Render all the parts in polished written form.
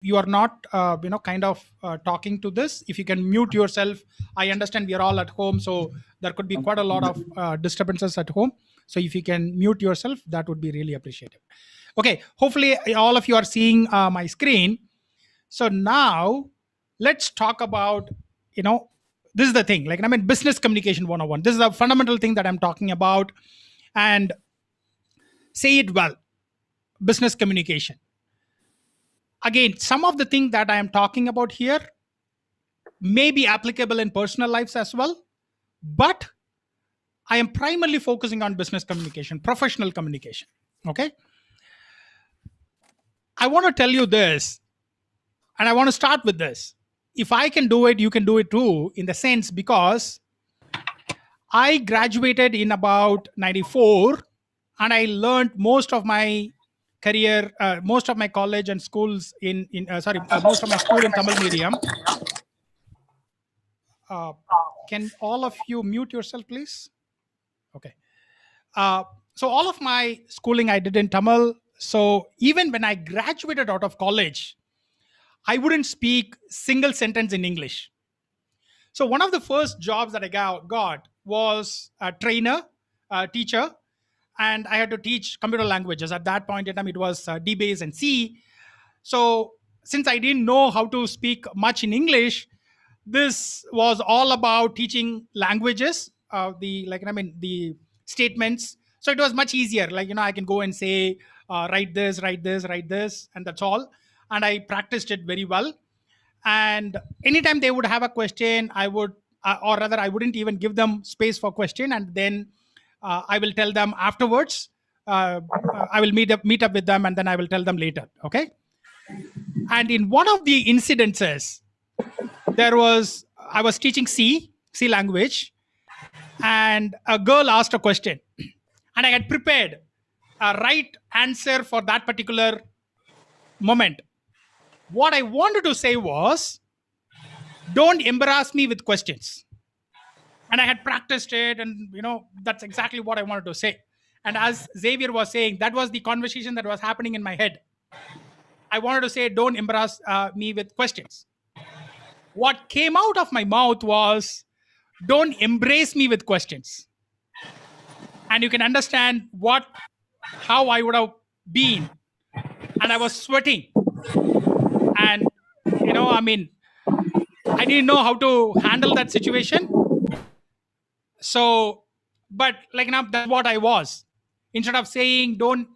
you are not kind of talking to this, if you can mute yourself. I understand we are all at home, so there could be quite a lot of disturbances at home. So if you can mute yourself, that would be really appreciated. Okay, hopefully all of you are seeing my screen. So now let's talk about, this is the thing, like, I mean, business communication 101. This is the fundamental thing that I'm talking about. And say it well, business communication. Again, some of the things that I am talking about here may be applicable in personal lives as well, but I am primarily focusing on business communication, professional communication. Okay. I want to tell you this, and I want to start with this. If I can do it, you can do it too, in the sense, because I graduated in about 94, and I learned most of my career, most of my college and schools most of my school in Tamil medium. Uh, can all of you mute yourself, please? Okay. Uh, so all of my schooling I did in Tamil. So even when I graduated out of college, I wouldn't speak single sentence in English. So one of the first jobs that I got was a trainer, a teacher, and I had to teach computer languages. At that point in time, it was DBase and C. So since I didn't know how to speak much in English, this was all about teaching languages, the statements. So it was much easier. Like, I can go and say, write this, write this, write this, and that's all. And I practiced it very well. And anytime they would have a question, I would, or rather, I wouldn't even give them space for question, and then I will tell them afterwards. I will meet up with them, and then I will tell them later. Okay. And in one of the incidences, I was teaching C language, and a girl asked a question, and I had prepared a right answer for that particular moment. What I wanted to say was, don't embarrass me with questions. And I had practiced it, and that's exactly what I wanted to say. And as Xavier was saying, that was the conversation that was happening in my head. I wanted to say, don't embarrass me with questions. What came out of my mouth was, don't embrace me with questions. And you can understand how I would have been. And I was sweating. And, I didn't know how to handle that situation. So, but that's what I was. Instead of saying, don't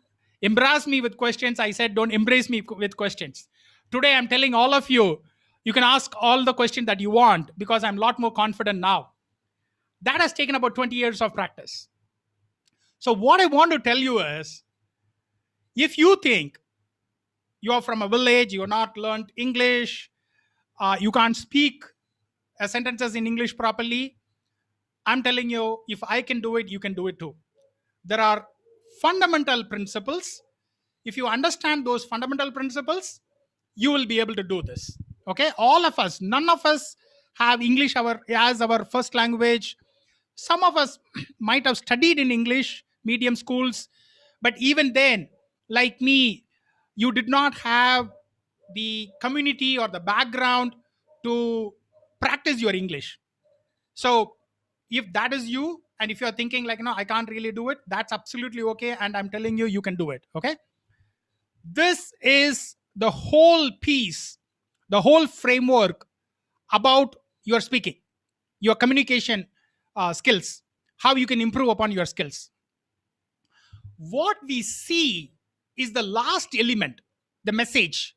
embarrass me with questions, I said, don't embrace me with questions. Today, I'm telling all of you, you can ask all the questions that you want, because I'm a lot more confident now. That has taken about 20 years of practice. So what I want to tell you is, if you think you're from a village, you're not learned English, you can't speak sentences in English properly, I'm telling you, if I can do it, you can do it too. There are fundamental principles. If you understand those fundamental principles, you will be able to do this. Okay, all of us, none of us have English as our first language. Some of us might have studied in English medium schools, but even then, like me, you did not have the community or the background to practice your English. So if that is you, and if you're thinking like, no, I can't really do it, that's absolutely okay. And I'm telling you, you can do it. Okay. This is the whole piece, the whole framework about your speaking, your communication skills, how you can improve upon your skills. What we see is the last element, the message.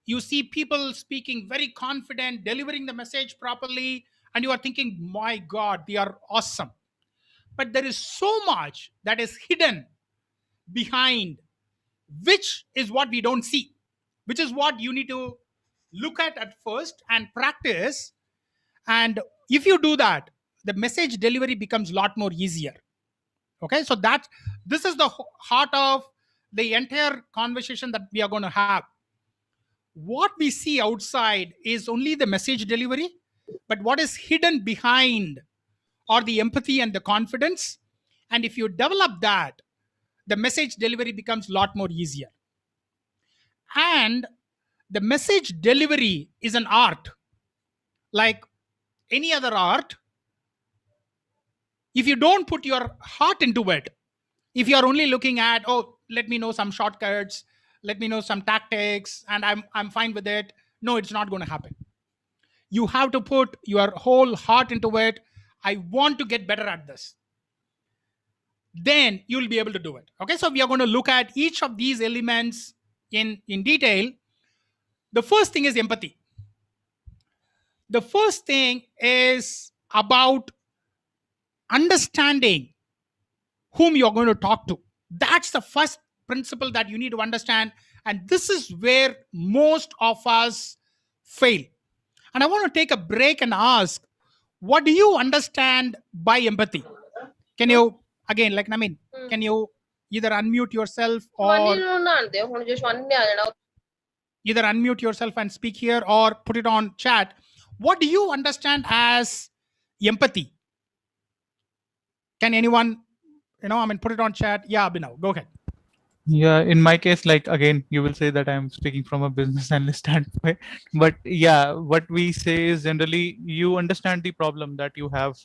You see people speaking very confident, delivering the message properly, and you are thinking, my God, they are awesome. But there is so much that is hidden behind, which is what we don't see, which is what you need to look at first and practice. And if you do that, the message delivery becomes a lot more easier. Okay, so this is the heart of the entire conversation that we are going to have. What we see outside is only the message delivery, but what is hidden behind are the empathy and the confidence. And if you develop that, the message delivery becomes a lot more easier. And the message delivery is an art like any other art. If you don't put your heart into it, if you are only looking at, oh, let me know some shortcuts, let me know some tactics, and I'm fine with it, no, it's not going to happen. You have to put your whole heart into it. I want to get better at this. Then you'll be able to do it. Okay, so we are going to look at each of these elements in detail. The first thing is empathy. The first thing is about understanding whom you're going to talk to. That's the first principle that you need to understand. And this is where most of us fail. And I want to take a break and ask, what do you understand by empathy? Can you, again, like, I mean, can you either unmute yourself or either unmute yourself and speak here or put it on chat? What do you understand as empathy? Can anyone, put it on chat? Yeah, Abhinav, go ahead. Yeah, in my case, like again, you will say that I'm speaking from a business analyst standpoint. But yeah, what we say is generally you understand the problem that you have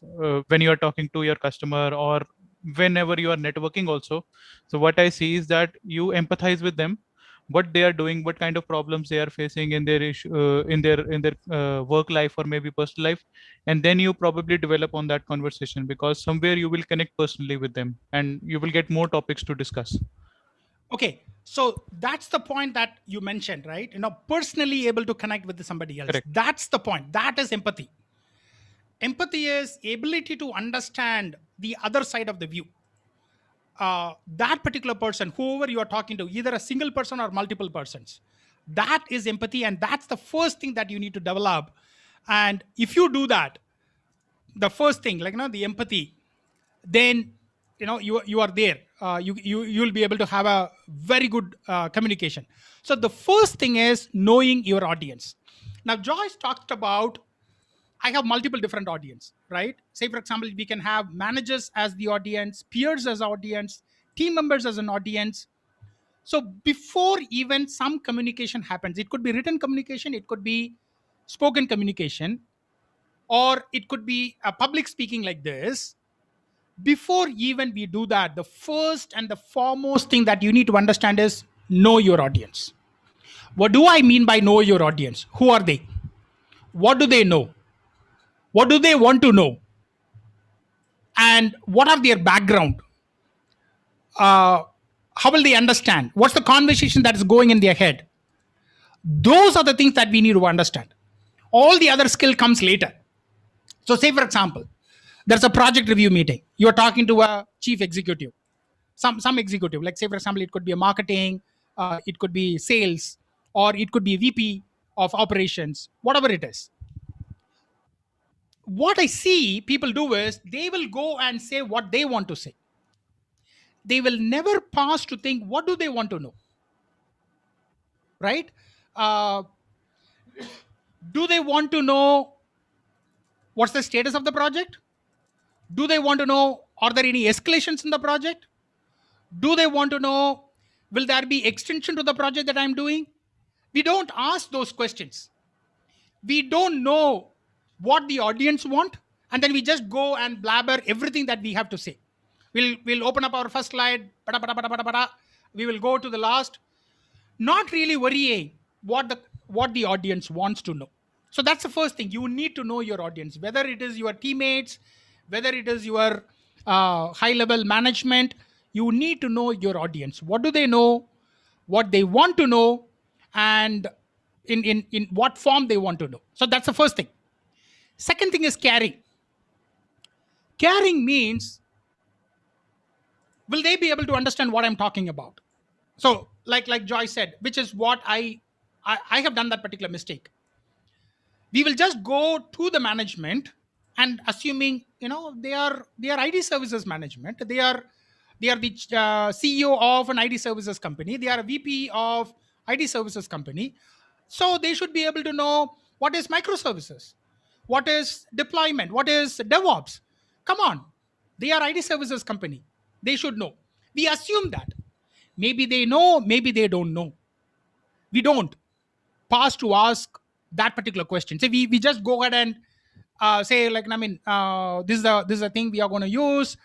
when you are talking to your customer or whenever you are networking also. So what I see is that you empathize with them, what they are doing, what kind of problems they are facing in their issue, in their work life or maybe personal life, and then you probably develop on that conversation because somewhere you will connect personally with them and you will get more topics to discuss. Okay, so that's the point that you mentioned, right? Personally able to connect with somebody else. Correct. That's the point. That is empathy. Empathy is ability to understand the other side of the view. That particular person, whoever you are talking to, either a single person or multiple persons, that is empathy, and that's the first thing that you need to develop. And if you do that, the first thing, like the empathy, then you are there. You'll be able to have a very good communication. So the first thing is knowing your audience. Now Joyce talked about, I have multiple different audience, right? Say for example, we can have managers as the audience, peers as audience, team members as an audience. So before even some communication happens, it could be written communication, it could be spoken communication, or it could be a public speaking like this. Before even we do that, the first and the foremost thing that you need to understand is know your audience. What do I mean by know your audience? Who are they? What do they know? What do they want to know? And what are their background? How will they understand? What's the conversation that is going in their head? Those are the things that we need to understand. All the other skill comes later. So say for example, there's a project review meeting. You're talking to a chief executive, some executive, like say for example, it could be a marketing, it could be sales, or it could be VP of operations, whatever it is. What I see people do is they will go and say what they want to say. They will never pause to think what do they want to know, right? uh, do they want to know what's the status of the project? Do they want to know, are there any escalations in the project? Do they want to know, will there be extension to the project that I'm doing? We don't ask those questions. We don't know what the audience want, and then we just go and blabber everything that we have to say. We'll open up our first slide, bada, bada, bada, bada, bada. We will go to the last, not really worrying what the audience wants to know. So that's the first thing. You need to know your audience, whether it is your teammates, whether it is your high level management. You need to know your audience. What do they know? What they want to know? And in what form they want to know. So that's the first thing. Second thing is caring. Caring means, will they be able to understand what I'm talking about? So like Joy said, which is what I have done that particular mistake. We will just go to the management and assuming they are IT services management. They are the CEO of an IT services company. They are a VP of IT services company. So they should be able to know what is microservices, what is deployment, what is DevOps. Come on, they are IT services company. They should know. We assume that maybe they know, maybe they don't know. We don't. pause to ask that particular question. Say we just go ahead and say, like, I mean, this is the thing we are going to use.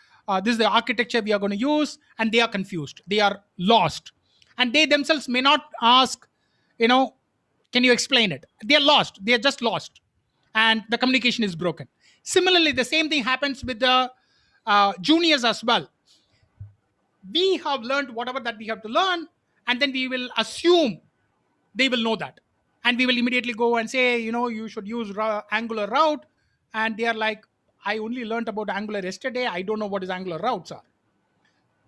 This is the architecture we are going to use, and they are confused. They are lost, and they themselves may not ask, you know, can you explain it? They are lost. They are just lost, and the communication is broken. Similarly, the same thing happens with the juniors as well. We have learned whatever that we have to learn, and then we will assume they will know that, and we will immediately go and say, you should use angular route, and they are like, I only learned about angular yesterday, I don't know what is angular routes are.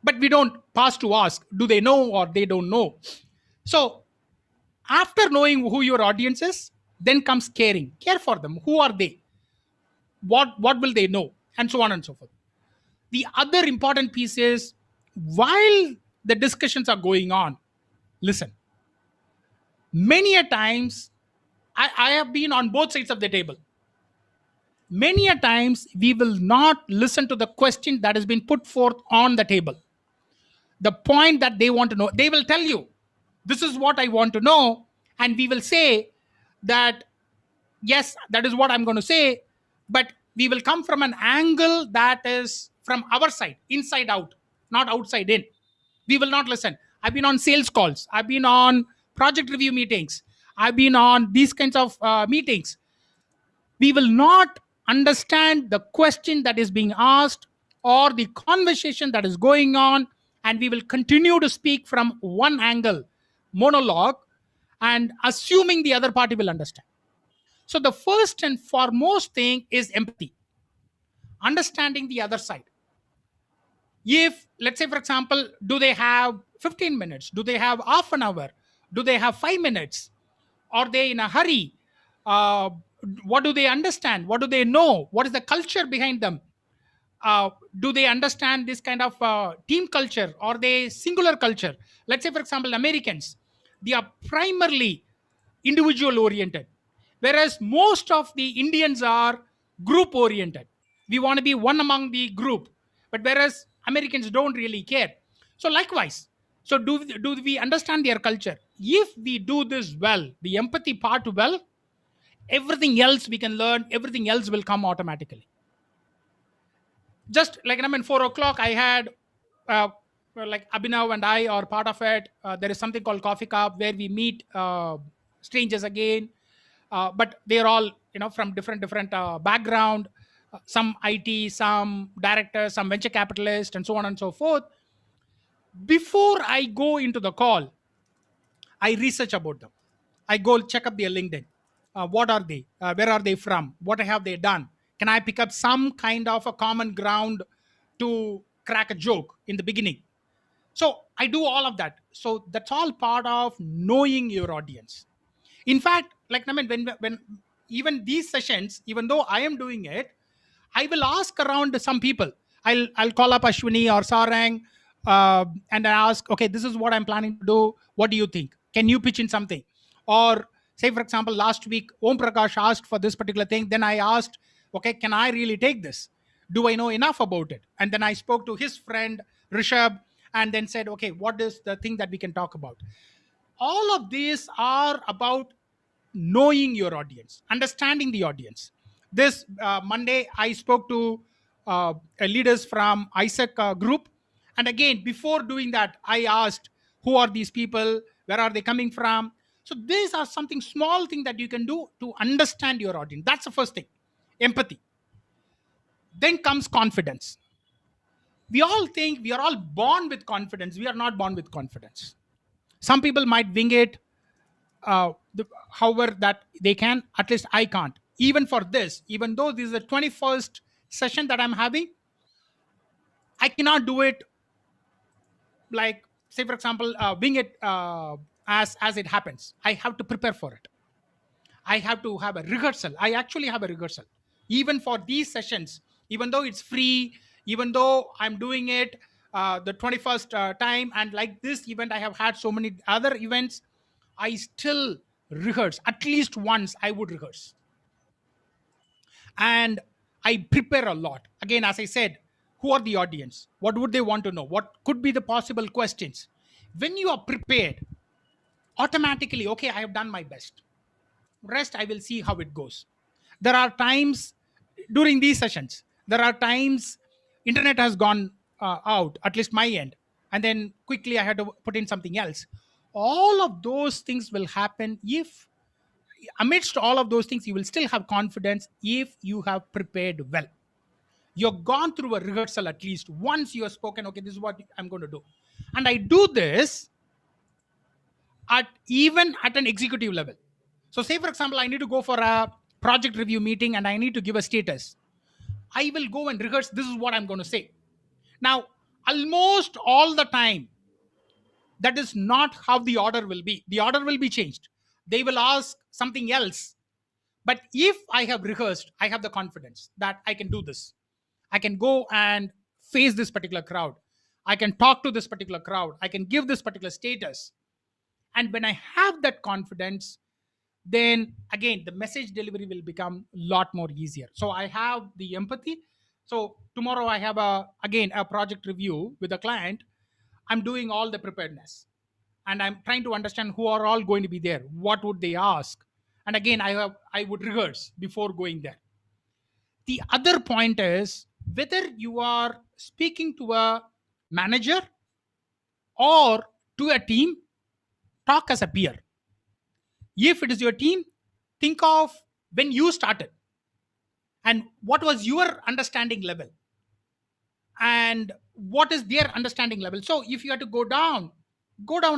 But we don't pause to ask, do they know or they don't know? So after knowing who your audience is, then comes care for them. Who are they? What will they know? And so on and so forth. The other important piece is, while the discussions are going on, listen. Many a times, I have been on both sides of the table. Many a times we will not listen to the question that has been put forth on the table, the point that they want to know. They will tell you, this is what I want to know, and we will say that, yes, that is what I'm going to say, but we will come from an angle that is from our side, inside out, not outside in. We will not listen. I've been on sales calls, I've been on project review meetings, I've been on these kinds of meetings. We will not understand the question that is being asked or the conversation that is going on, and we will continue to speak from one angle, monologue, and assuming the other party will understand. So the first and foremost thing is empathy, understanding the other side. If, let's say, for example, do they have 15 minutes, do they have half an hour, do they have 5 minutes, are they in a hurry, uh, what do they understand, what do they know, what is the culture behind them, do they understand this kind of team culture, or they singular culture? Let's say, for example, Americans, they are primarily individual oriented, whereas most of the Indians are group oriented. We want to be one among the group, but whereas Americans don't really care. So likewise, so do we understand their culture? If we do this well, the empathy part well, everything else we can learn, everything else will come automatically. Just like, I mean, 4 o'clock, I had uh, like Abhinav and I are part of it. There is something called Coffee Cup where we meet strangers again, but they're all, from different background. Some IT, some directors, some venture capitalists, and so on and so forth. Before I go into the call, I research about them. I go check up their LinkedIn. What are they? Where are they from? What have they done? Can I pick up some kind of a common ground to crack a joke in the beginning? So I do all of that. So that's all part of knowing your audience. In fact, like, I mean, when even these sessions, even though I am doing it, I will ask around some people. I'll call up Ashwini or Sarang, and I ask, okay, this is what I'm planning to do. What do you think? Can you pitch in something? Or say, for example, last week Om Prakash asked for this particular thing. Then I asked, okay, can I really take this? Do I know enough about it? And then I spoke to his friend Rishabh, and then said, okay, what is the thing that we can talk about? All of these are about knowing your audience, understanding the audience. This Monday, I spoke to leaders from ISEC group. And again, before doing that, I asked, who are these people? Where are they coming from? So these are something small thing that you can do to understand your audience. That's the first thing, empathy. Then comes confidence. We all think we are all born with confidence. We are not born with confidence. Some people might wing it, however that they can. At least I can't. Even for this, even though this is the 21st session that I'm having, I cannot do it like, say, for example, wing it as it happens. I have to prepare for it. I have to have a rehearsal. I actually have a rehearsal. Even for these sessions, even though it's free, even though I'm doing it the 21st time, and like this event, I have had so many other events, I still rehearse. At least once I would rehearse. And I prepare a lot. Again, as I said, who are the audience? What would they want to know? What could be the possible questions? When you are prepared, automatically, okay, I have done my best. Rest, I will see how it goes. There are times during these sessions, there are times internet has gone out, at least my end, and then quickly I had to put in something else. All of those things will happen if, amidst all of those things, you will still have confidence if you have prepared well. You've gone through a rehearsal at least once. You have spoken, okay, this is what I'm going to do. And I do this at even at an executive level. So say for example, I need to go for a project review meeting and I need to give a status. I will go and rehearse, this is what I'm going to say. Now, almost all the time, that is not how the order will be. The order will be changed. They will ask something else. But if I have rehearsed, I have the confidence that I can do this. I can go and face this particular crowd. I can talk to this particular crowd. I can give this particular status. And when I have that confidence, then again, the message delivery will become a lot more easier. So I have the empathy. So tomorrow I have again a project review with a client. I'm doing all the preparedness and I'm trying to understand who are all going to be there. What would they ask? And again, I would rehearse before going there. The other point is whether you are speaking to a manager or to a team, talk as a peer. If it is your team, think of when you started and what was your understanding level and what is their understanding level. So if you have to go down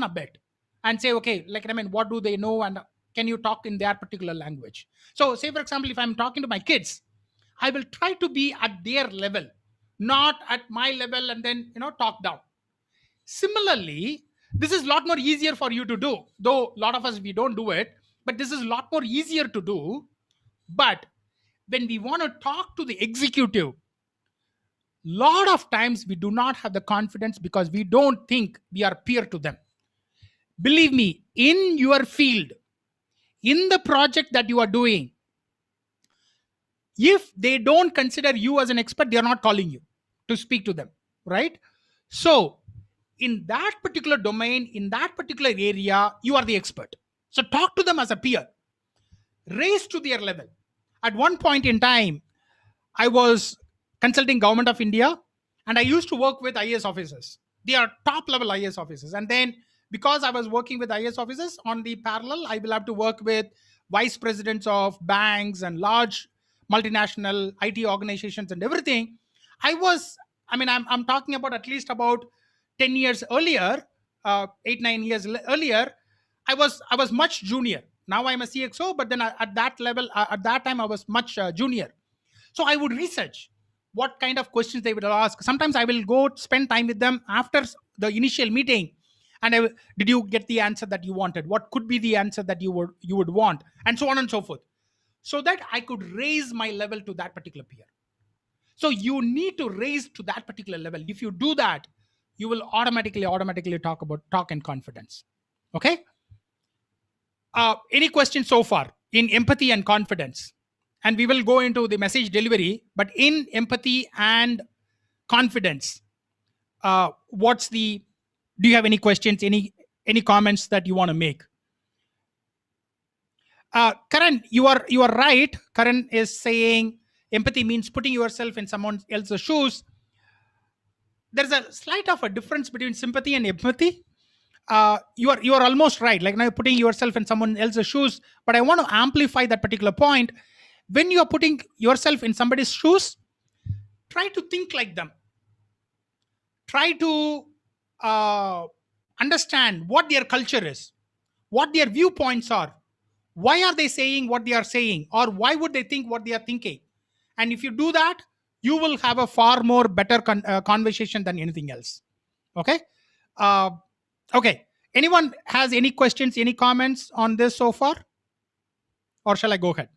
a bit and say, okay, like, I mean, what do they know and can you talk in their particular language? So say for example, if I'm talking to my kids, I will try to be at their level, not at my level, and then talk down. Similarly, this is a lot more easier for you to do, though a lot of us we don't do it, but this is a lot more easier to do. But when we want to talk to the executive, lot of times we do not have the confidence because we don't think we are peer to them. Believe me, in your field, in the project that you are doing, if they don't consider you as an expert, they are not calling you to speak to them, right? So in that particular domain, in that particular area, you are the expert. So talk to them as a peer, raise to their level. At one point in time, I was consulting Government of India, and I used to work with IAS officers. They are top level IAS officers. And then because I was working with IAS officers, on the parallel, I will have to work with vice presidents of banks and large multinational IT organizations and everything. I'm talking about at least about 10 years earlier, 8, 9 years earlier, I was much junior. Now I'm a CXO, but then at that level, at that time, I was much junior. So I would research what kind of questions they would ask. Sometimes I will go spend time with them after the initial meeting, and did you get the answer that you wanted? What could be the answer that you would want, and so on and so forth, so that I could raise my level to that particular peer. So you need to raise to that particular level. If you do that, you will automatically talk in confidence. Okay. Any questions so far in empathy and confidence? And we will go into the message delivery, but in empathy and confidence, do you have any questions, any comments that you want to make? Karan, you are right. Karan is saying empathy means putting yourself in someone else's shoes. There's a slight of a difference between sympathy and empathy. You are almost right. Like now, putting yourself in someone else's shoes. But I want to amplify that particular point. When you are putting yourself in somebody's shoes, try to think like them. Try to understand what their culture is, what their viewpoints are, why are they saying what they are saying, or why would they think what they are thinking. And if you do that, you will have a far more better conversation than anything else. Okay. uh, okay, anyone has any questions, any comments on this so far, or shall I go ahead?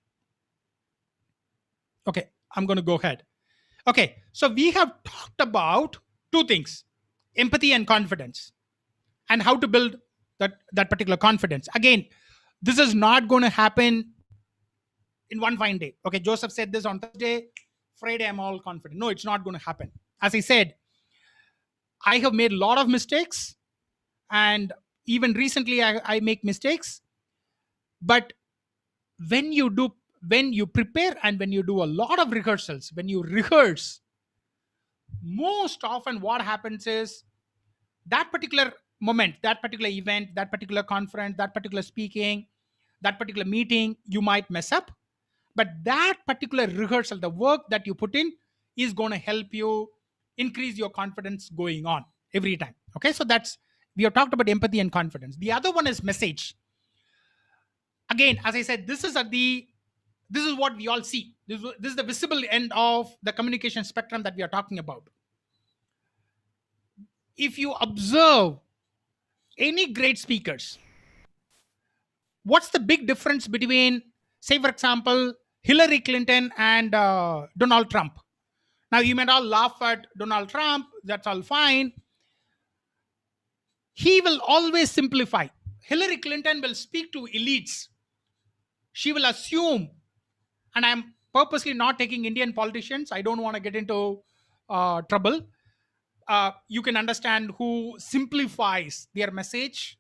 Okay, I'm going to go ahead. Okay, so we have talked about two things, empathy and confidence, and how to build that particular confidence. Again, this is not going to happen in one fine day. Okay, Joseph said this on Thursday, Friday I'm all confident. No, it's not going to happen. As I said, I have made a lot of mistakes, and even recently I make mistakes. But when you do, when you prepare and when you do a lot of rehearsals, when you rehearse, most often what happens is that particular moment, that particular event, that particular conference, that particular speaking, that particular meeting, you might mess up. But that particular rehearsal, the work that you put in, is going to help you increase your confidence going on every time. Okay, so that's, we have talked about empathy and confidence. The other one is message. Again, as I said, this is what we all see. This is the visible end of the communication spectrum that we are talking about. If you observe any great speakers, what's the big difference between, say, for example, Hillary Clinton and Donald Trump? Now, you may all laugh at Donald Trump, that's all fine. He will always simplify. Hillary Clinton will speak to elites. She will assume, and I'm purposely not taking Indian politicians, I don't want to get into trouble. You can understand who simplifies their message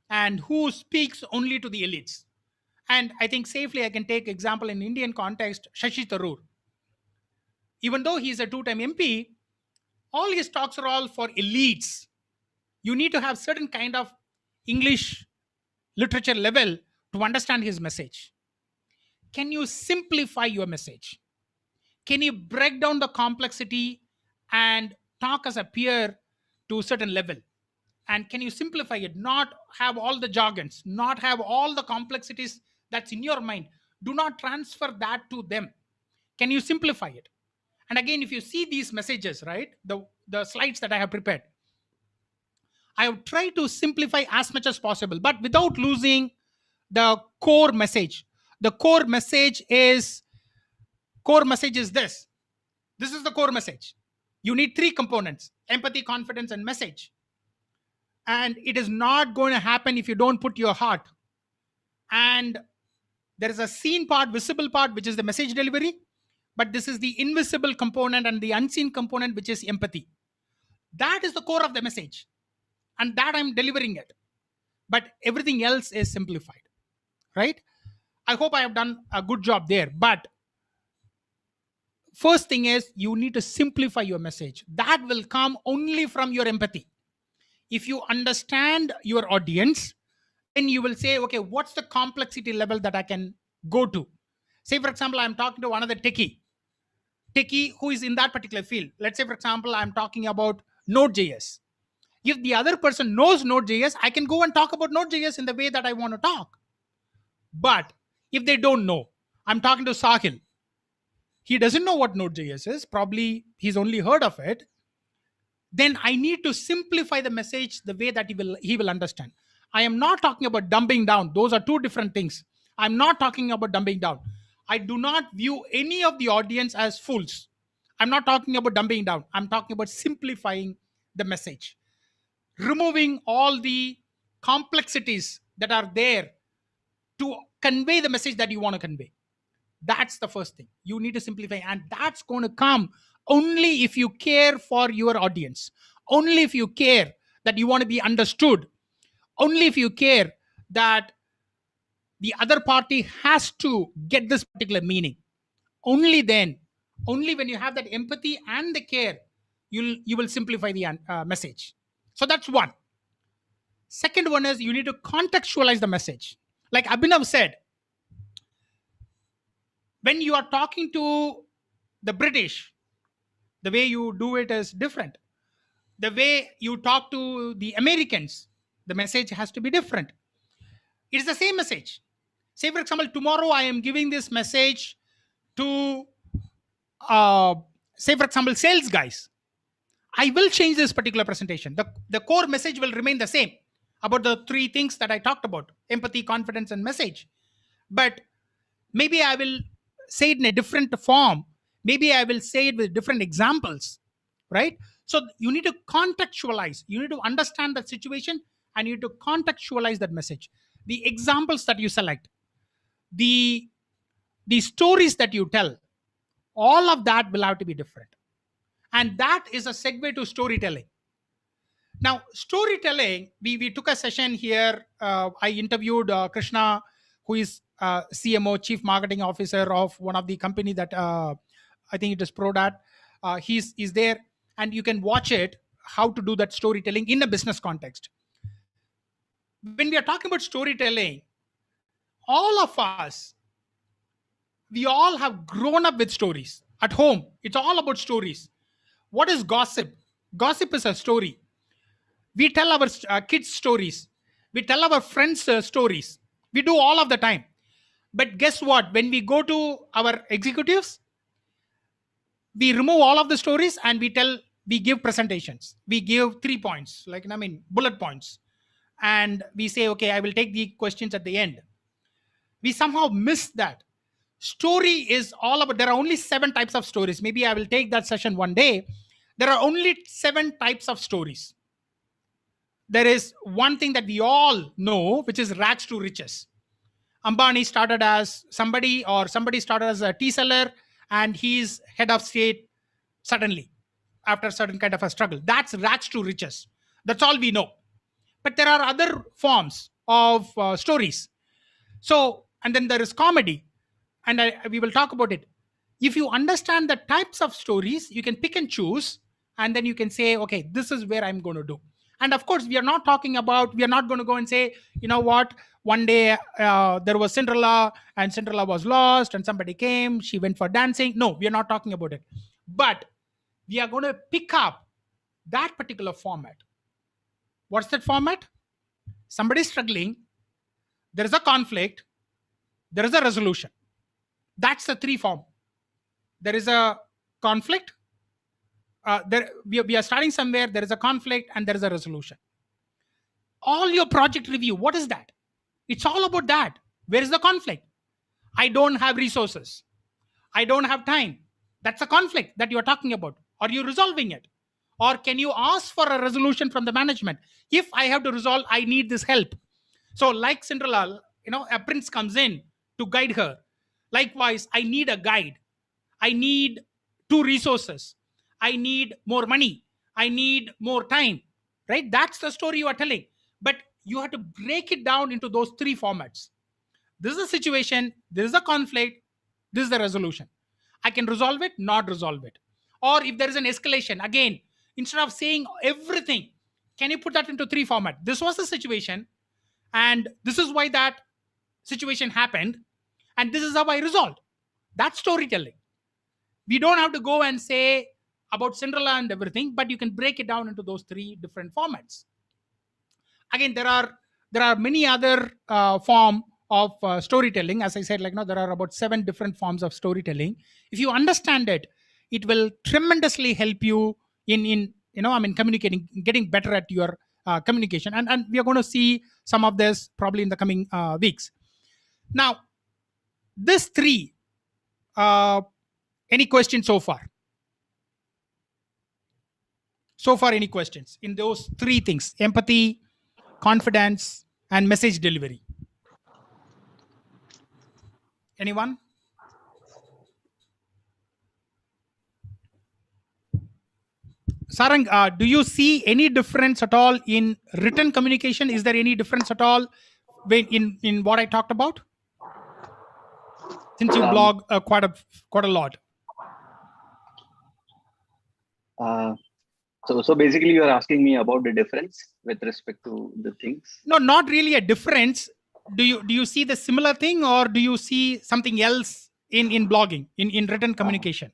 and who speaks only to the elites. And I think safely I can take example in Indian context, Shashi Tharoor. Even though he is a two-time MP, all his talks are all for elites. You need to have certain kind of English literature level to understand his message. Can you simplify your message? Can you break down the complexity and talk as a peer to a certain level? And can you simplify it, not have all the jargons, not have all the complexities that's in your mind? Do not transfer that to them. Can you simplify it? And again, if you see these messages, right, the slides that I have prepared, I have tried to simplify as much as possible, but without losing the core message. The core message is this. This is the core message. You need three components: empathy, confidence, and message. And it is not going to happen if you don't put your heart. And there is a seen part, visible part, which is the message delivery. But this is the invisible component and the unseen component, which is empathy. That is the core of the message. And that I'm delivering it. But everything else is simplified. Right? I hope I have done a good job there. But first thing is, you need to simplify your message. That will come only from your empathy. If you understand your audience, then you will say, okay, what's the complexity level that I can go to? Say, for example, I'm talking to another techie who is in that particular field. Let's say, for example, I'm talking about Node.js. If the other person knows Node.js, I can go and talk about Node.js in the way that I want to talk. But if they don't know, I'm talking to Sahil. He doesn't know what Node.js is. Probably he's only heard of it. Then I need to simplify the message the way that he will understand. I am not talking about dumbing down. Those are two different things. I'm not talking about dumbing down. I do not view any of the audience as fools. I'm not talking about dumbing down. I'm talking about simplifying the message, removing all the complexities that are there to convey the message that you want to convey. That's the first thing. You need to simplify, and that's going to come only if you care for your audience, only if you care that you want to be understood, only if you care that the other party has to get this particular meaning. Only then, only when you have that empathy and the care, you will simplify the message. So that's one. Second one is, you need to contextualize the message. Like Abhinav said, when you are talking to the British, the way you do it is different. The way you talk to the Americans, the message has to be different. It is the same message. Say, for example, tomorrow I am giving this message to, uh, say, for example, sales guys. I will change this particular presentation. The core message will remain the same about the three things that I talked about: empathy, confidence, and message. But maybe I will say it in a different form. Maybe I will say it with different examples, right? So you need to contextualize. You need to understand the situation and you need to contextualize that message. The examples that you select, the stories that you tell, all of that will have to be different. And that is a segue to storytelling. Now, storytelling, we took a session here. I interviewed Krishna, who is CMO, Chief Marketing Officer of one of the company that I think it is Prodat. He's there, and you can watch it how to do that storytelling in a business context. When we are talking about storytelling, all of us, we all have grown up with stories at home. It's all about stories. What is gossip? Gossip is a story. We tell our kids stories. We tell our friends stories. We do all of the time. But guess what? When we go to our executives, we remove all of the stories and we give presentations. We give 3 points, like I mean bullet points, and we say, okay, I will take the questions at the end. We somehow miss that. Story is all about, there are only 7 types of stories. Maybe I will take that session one day. There are only 7 types of stories. There is one thing that we all know, which is rags to riches. Ambani started as somebody, or somebody started as a tea seller, and he's head of state suddenly after a certain kind of a struggle. That's rags to riches. That's all we know. But there are other forms of stories. So, and then there is comedy, and we will talk about it. If you understand the types of stories, you can pick and choose, and then you can say, okay, this is where I'm going to do. And of course, we are not talking about, we are not going to go and say, you know what, one day there was Cinderella, and Cinderella was lost, and somebody came, she went for dancing. No, we are not talking about it. But we are going to pick up that particular format. What's that format? Somebody is struggling, there is a conflict, there is a resolution. That's the 3 form. There is a conflict, we are starting somewhere, there is a conflict, and there is a resolution. All your project review, what is that? It's all about that. Where is the conflict? I don't have resources, I don't have time. That's a conflict that you're talking about. Are you resolving it? Or can you ask for a resolution from the management? If I have to resolve, I need this help. So, like Cinderella, a prince comes in to guide her. Likewise, I need a guide. I need 2 resources. I need more money. I need more time. Right? That's the story you are telling. But you have to break it down into those 3 formats. This is a situation, there is a conflict, this is the resolution. I can resolve it, not resolve it. Or if there is an escalation, again, instead of saying everything, can you put that into 3 format? This was the situation, and this is why that situation happened, and this is how I resolved. That's storytelling. We don't have to go and say about Cinderella and everything, but you can break it down into those 3 different formats. Again, there are many other form of storytelling. As I said, there are about 7 different forms of storytelling. If you understand it, it will tremendously help you in communicating, getting better at your communication. And we are going to see some of this probably in the coming weeks. Now, this 3, any questions so far? So far, any questions in those 3 things: empathy, confidence, and message delivery? Anyone? Sarang, do you see any difference at all in written communication? Is there any difference at all in what I talked about? Since you blog quite a lot. So basically, you are asking me about the difference with respect to the things. No, not really a difference. Do you see the similar thing, or do you see something else in blogging, in written communication?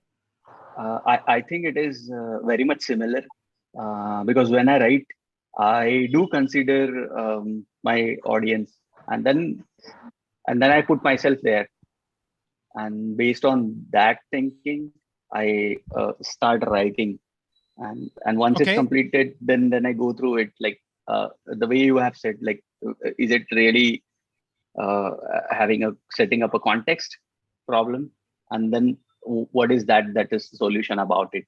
I think it is very much similar because when I write, I do consider my audience, and then I put myself there, and based on that thinking, I start writing, and once it's completed, then I go through it, like the way you have said, like is it really setting up a context problem, and then what is that is the solution about it.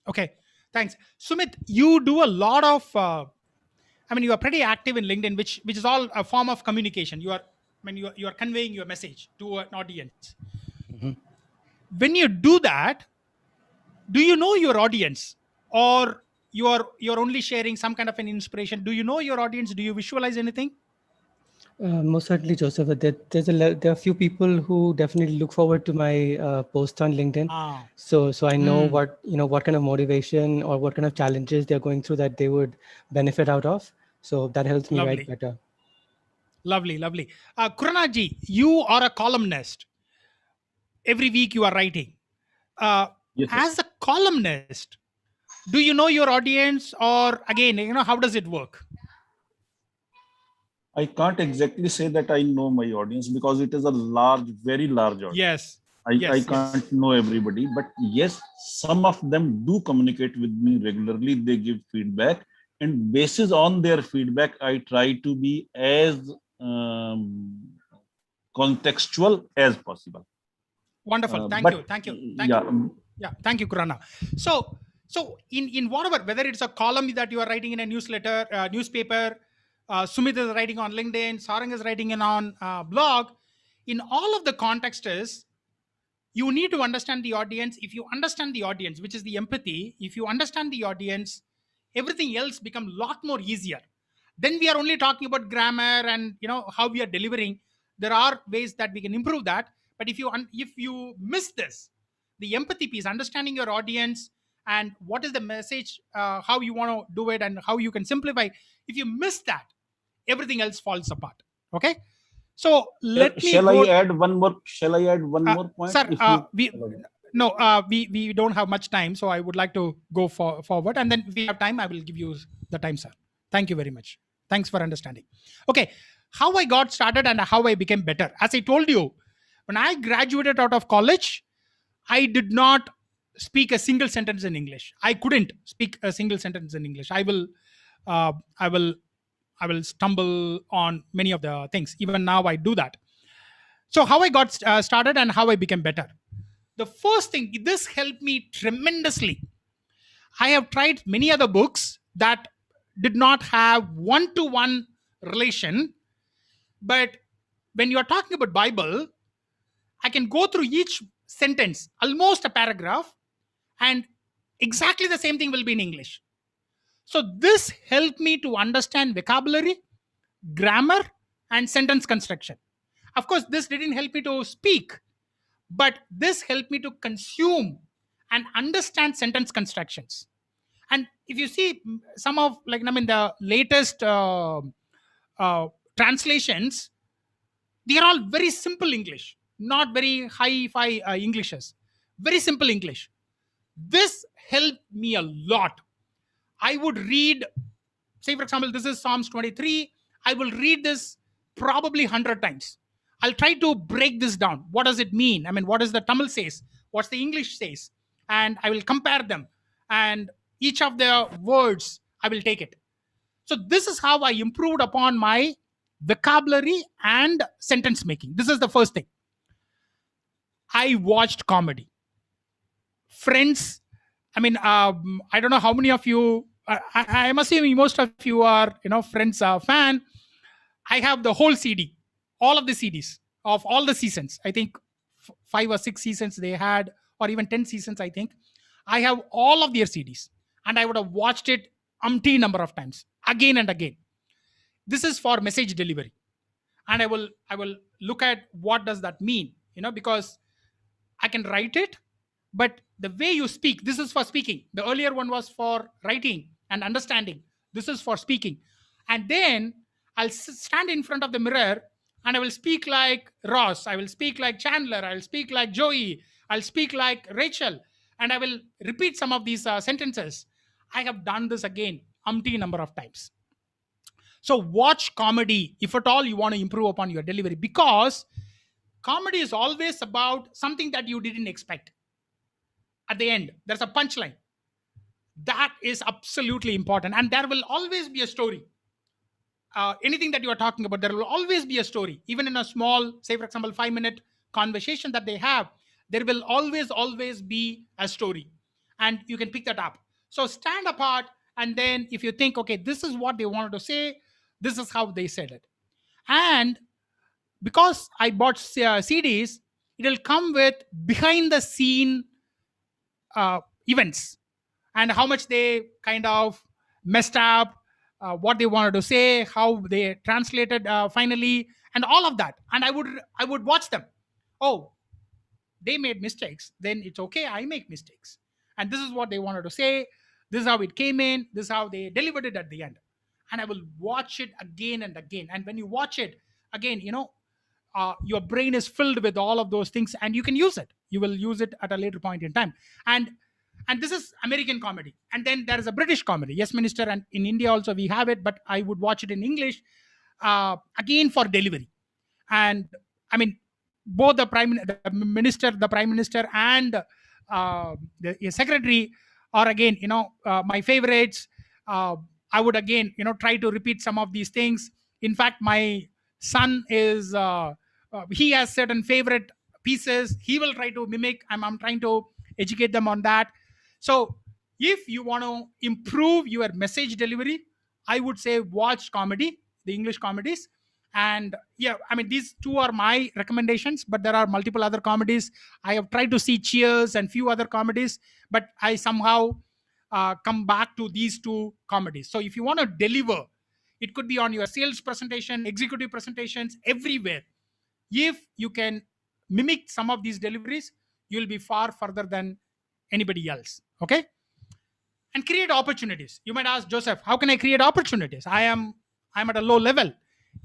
Okay, thanks. Sumit, you do a lot of you are pretty active in LinkedIn, which is all a form of communication. You are conveying your message to an audience. Mm-hmm. When you do that, do you know your audience, or you're only sharing some kind of an inspiration? Do you know your audience? Do you visualize anything? Most certainly, Joseph. There are a few people who definitely look forward to my post on LinkedIn. Ah, So I know Hmm. what kind of motivation or what kind of challenges they're going through that they would benefit out of. So that helps me write Lovely, better. lovely, lovely. Kuranaji, you are a columnist. Every week you are writing. Uh, Yes, sir. as a columnist, do you know your audience, or again, how does it work? I can't exactly say that I know my audience because it is a large, very large audience. Yes, I yes, can't yes. know everybody, but yes, some of them do communicate with me regularly. They give feedback, and basis on their feedback, I try to be as contextual as possible. Wonderful. Thank you. But Thank you. Thank you. yeah, Yeah. Thank you, Kurana. So in whatever, whether it's a column that you are writing in a newsletter, newspaper, Sumit is writing on LinkedIn, Sarang is writing in on blog, in all of the contexts, you need to understand the audience. If you understand the audience, which is the empathy, if you understand the audience, everything else become a lot more easier. Then we are only talking about grammar and how we are delivering. There are ways that we can improve that, but if you miss this, the empathy piece, understanding your audience and what is the message, how you want to do it and how you can simplify, if you miss that, everything else falls apart. Okay, so let me shall I go. add one more? Shall I add one more point? Sir, If you we no, we don't have much time, so I would like to go forward, and then if we have time, I will give you the time, sir. Thank you very much. Thanks for understanding. Okay, how I got started and how I became better. As I told you, when I graduated out of college, I did not speak a single sentence in English. I couldn't speak a single sentence in English. Uh, I will, I will stumble on many of the things. Even now, I do that. So how I got started and how I became better. The first thing, this helped me tremendously. I have tried many other books that did not have one-to-one relation, but when you are talking about Bible, I can go through each sentence, almost a paragraph, and exactly the same thing will be in English. So this helped me to understand vocabulary, grammar, and sentence construction. Of course, this didn't help me to speak, but this helped me to consume and understand sentence constructions. And if you see some of, like, I mean, the latest translations, they are all very simple English, not very high-fi Englishes, very simple English. This helped me a lot. I would read, say for example, this is Psalms 23. I will read this probably 100 times. I'll try to break this down. What does it mean? I mean, what does the Tamil says? What's the English says? And I will compare them. And each of the words, I will take it. So this is how I improved upon my vocabulary and sentence making. This is the first thing. I watched comedy. Friends, I mean, I don't know how many of you, I'm assuming most of you are, Friends fan. I have the whole CD, all of the CDs of all the seasons. I think 5 or 6 seasons they had, or even 10 seasons, I think. I have all of their CDs, and I would have watched it umpteen number of times, again and again. This is for message delivery, and I will look at what does that mean, because I can write it, but the way you speak, this is for speaking. The earlier one was for writing and understanding. This is for speaking. And then I'll stand in front of the mirror and I will speak like Ross. I will speak like Chandler. I'll speak like Joey. I'll speak like Rachel. And I will repeat some of these sentences. I have done this again umpteen number of times. So watch comedy if at all you want to improve upon your delivery, because comedy is always about something that you didn't expect. At the end, there's a punchline. That is absolutely important. And there will always be a story. Anything that you are talking about, there will always be a story. Even in a small, say, for example, 5-minute conversation that they have, there will always be a story. And you can pick that up. So stand apart. And then if you think, okay, this is what they wanted to say, this is how they said it. And because I bought CDs, it'll come with behind the scene events and how much they kind of messed up, what they wanted to say, how they translated finally, and all of that. And I would watch them. Oh, they made mistakes, then it's okay, I make mistakes, and this is what they wanted to say, this is how it came in, this is how they delivered it at the end. And I will watch it again and again. And when you watch it again, your brain is filled with all of those things, and you can use it. You will use it at a later point in time. And this is American comedy. And then there is a British comedy, Yes Minister, and in India also we have it, but I would watch it in English, again for delivery. And I mean, both the prime minister and the secretary are again, my favorites. I would again, try to repeat some of these things. In fact, my son is he has certain favorite pieces. He will try to mimic. I'm trying to educate them on that. So if you want to improve your message delivery, I would say watch comedy, the English comedies. And yeah, I mean, these two are my recommendations, but there are multiple other comedies. I have tried to see Cheers and few other comedies, but I somehow come back to these two comedies. So if you want to deliver, it could be on your sales presentation, executive presentations, everywhere. If you can mimic some of these deliveries, you'll be far further than anybody else. Okay. And create opportunities. You might ask, Joseph, how can I create opportunities? I'm at a low level.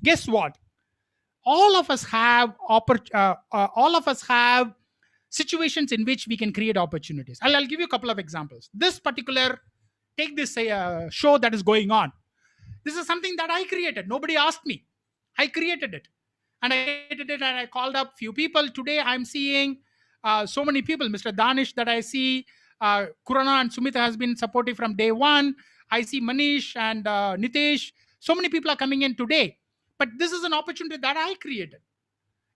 Guess what? All of us have situations in which we can create opportunities. I'll give you a couple of examples. Take this show that is going on. This is something that I created. Nobody asked me. I created it. And I called up few people. Today I'm seeing so many people. Mr. Danish that I see, Kurana and Sumita has been supportive from day one. I see Manish and Nitesh. So many people are coming in today. But this is an opportunity that I created.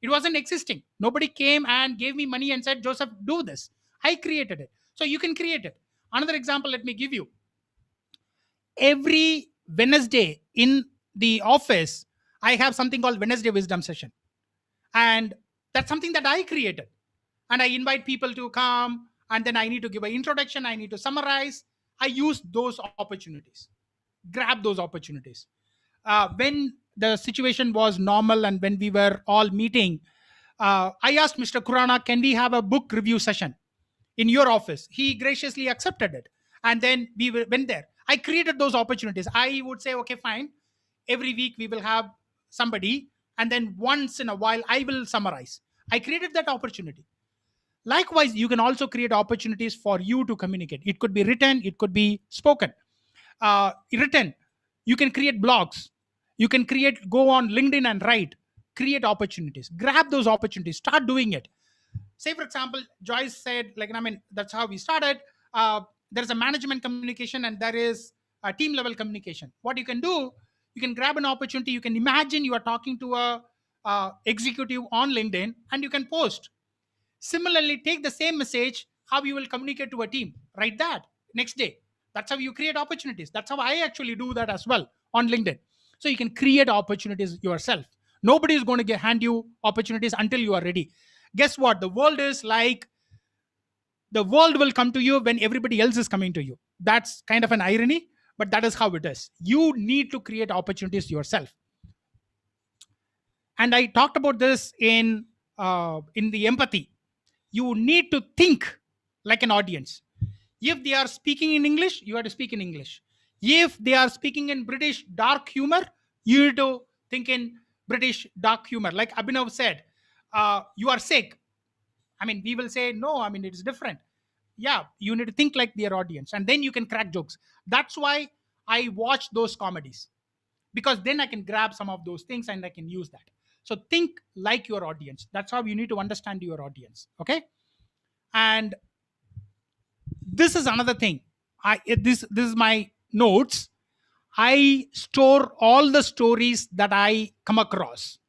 It wasn't existing. Nobody came and gave me money and said, Joseph, do this. I created it. So you can create it. Another example, let me give you. Every Wednesday in the office, I have something called Wednesday Wisdom Session. And that's something that I created. And I invite people to come, and then I need to give an introduction. I need to summarize. I use those opportunities. Grab those opportunities. When the situation was normal and when we were all meeting, I asked Mr. Kurana, can we have a book review session in your office? He graciously accepted it. And then we went there. I created those opportunities. I would say, okay, fine. Every week we will have somebody. And then once in a while, I will summarize. I created that opportunity. Likewise, you can also create opportunities for you to communicate. It could be written. It could be spoken. Written. You can create blogs. You can go on LinkedIn and write. Create opportunities. Grab those opportunities. Start doing it. Say, for example, Joyce said, that's how we started. There's a management communication and there is a team level communication. What you can do, you can grab an opportunity. You can imagine you are talking to a executive on LinkedIn and you can post. Similarly, take the same message, how you will communicate to a team. Write that next day. That's how you create opportunities. That's how I actually do that as well on LinkedIn. So you can create opportunities yourself. Nobody is going to hand you opportunities until you are ready. Guess what? The world will come to you when everybody else is coming to you. That's kind of an irony, but that is how it is. You need to create opportunities yourself. And I talked about this in the empathy. You need to think like an audience. If they are speaking in English, you have to speak in English. If they are speaking in British dark humor, you need to think in British dark humor. Like Abhinav said, you are sick. We will say, no, it's different. Yeah, you need to think like their audience. And then you can crack jokes. That's why I watch those comedies. Because then I can grab some of those things and I can use that. So think like your audience. That's how you need to understand your audience. Okay? And this is another thing. This is my notes. I store all the stories that I come across.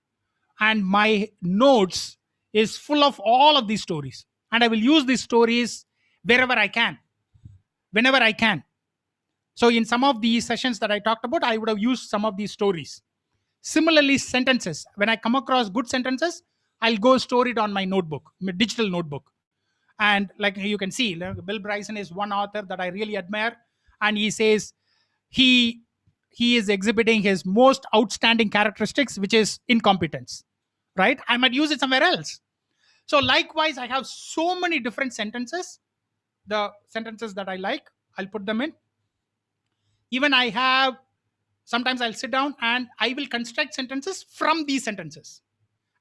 And my notes is full of all of these stories. And I will use these stories wherever I can, whenever I can. So in some of these sessions that I talked about, I would have used some of these stories. Similarly, sentences. When I come across good sentences, I'll go store it on my notebook, my digital notebook. And like you can see, Bill Bryson is one author that I really admire. And he says he he is exhibiting his most outstanding characteristics, which is incompetence, right? I might use it somewhere else. So likewise, I have so many different sentences. The sentences that I like, I'll put them in. Even I have, sometimes I'll sit down and I will construct sentences from these sentences.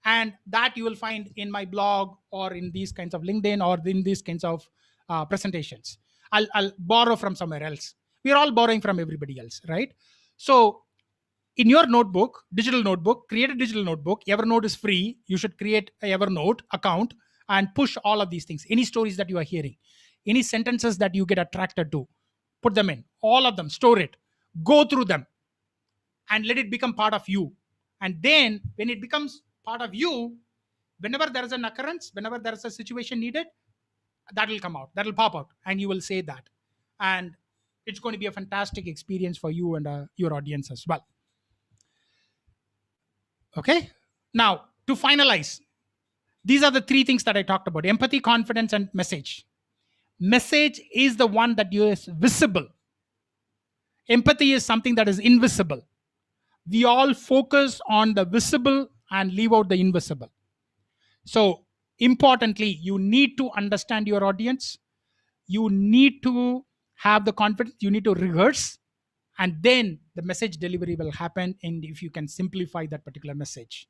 And that you will find in my blog or in these kinds of LinkedIn or in these kinds of presentations. I'll borrow from somewhere else. We're all borrowing from everybody else, right? So in your notebook, digital notebook, create a digital notebook. Evernote is free. You should create a Evernote account and push all of these things. Any stories that you are hearing, any sentences that you get attracted to, put them in. All of them, store it. Go through them and let it become part of you. And then when it becomes part of you, whenever there is an occurrence, whenever there is a situation needed, that will come out, that will pop out, and you will say that. And it's going to be a fantastic experience for you and your audience as well. Okay. Now, to finalize, these are the three things that I talked about: empathy, confidence, and message. Message is the one that is visible. Empathy is something that is invisible. We all focus on the visible and leave out the invisible. So, importantly, you need to understand your audience. You need to have the confidence. You need to rehearse. And then the message delivery will happen. And if you can simplify that particular message.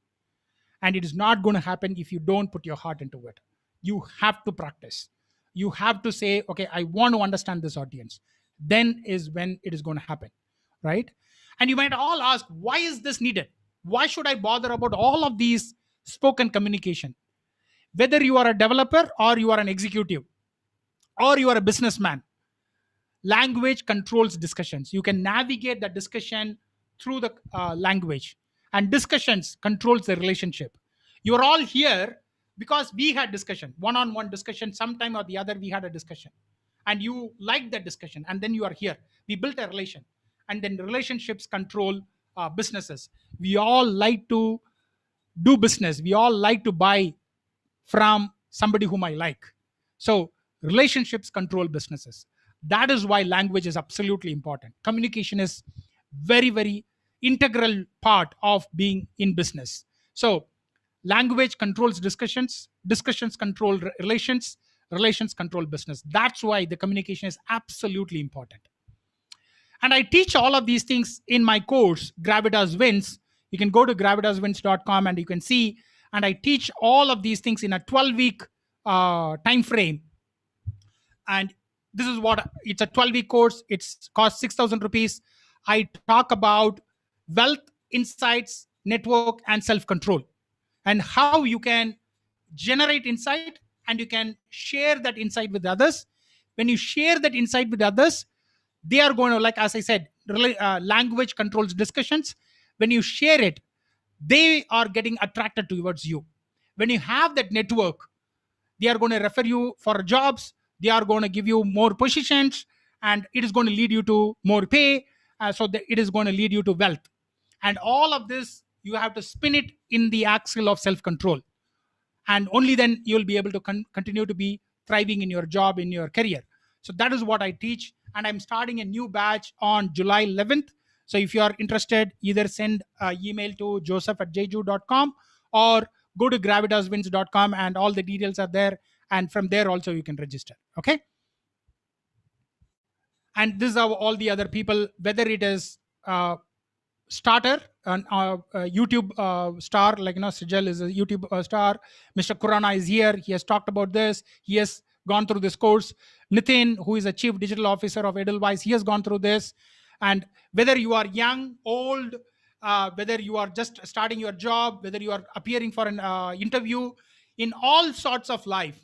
And it is not going to happen if you don't put your heart into it. You have to practice. You have to say, okay, I want to understand this audience. Then is when it is going to happen, right? And you might all ask, why is this needed? Why should I bother about all of these spoken communication? Whether you are a developer or you are an executive or you are a businessman, language controls discussions. You can navigate the discussion through the language, and discussions controls the relationship. You are all here because we had discussion, one-on-one discussion. Sometime or the other we had a discussion and you liked that discussion, and then you are here. We built a relation, and then relationships control businesses. We all like to do business. We all like to buy from somebody whom I like. So relationships control businesses. That is why language is absolutely important. Communication is very, very integral part of being in business. So language controls discussions, discussions control relations, relations control business. That's why the communication is absolutely important. And I teach all of these things in my course, Gravitas Wins. You can go to gravitaswins.com and you can see. And I teach all of these things in a 12-week time frame. And this is what it's a 12-week course. It's cost 6,000 rupees. I talk about wealth, insights, network, and self-control, and how you can generate insight and you can share that insight with others. When you share that insight with others, they are going to, like as I said, language controls discussions. When you share it, they are getting attracted towards you. When you have that network, they are going to refer you for jobs. They are going to give you more positions, and it is going to lead you to more pay. So that it is going to lead you to wealth. And all of this, you have to spin it in the axle of self-control. And only then you'll be able to continue to be thriving in your job, in your career. So that is what I teach. And I'm starting a new batch on July 11th. So if you are interested, either send an email to joseph@jeju.com or go to gravitaswins.com, and all the details are there. And from there also you can register. Okay. And this is how all the other people, whether it is starter, an YouTube star, like Sijal is a YouTube star. Mr. Kurana is here. He has talked about this. He has gone through this course. Nitin, who is a chief digital officer of Edelweiss, he has gone through this. And whether you are young, old, whether you are just starting your job, whether you are appearing for an interview, in all sorts of life,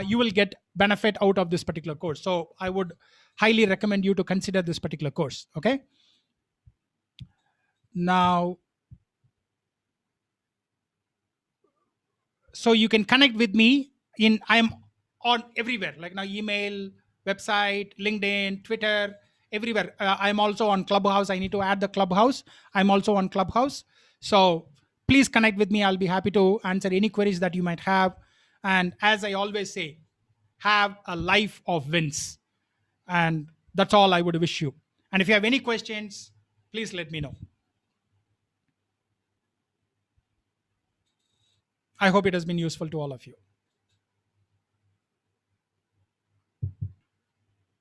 you will get benefit out of this particular course. So I would highly recommend you to consider this particular course. Okay. Now, so you can connect with me I'm on everywhere, like now email, website, LinkedIn, Twitter, everywhere. I'm also on Clubhouse. I need to add the Clubhouse. I'm also on Clubhouse. So please connect with me. I'll be happy to answer any queries that you might have. And as I always say, have a life of wins. And that's all I would wish you. And if you have any questions, please let me know. I hope it has been useful to all of you.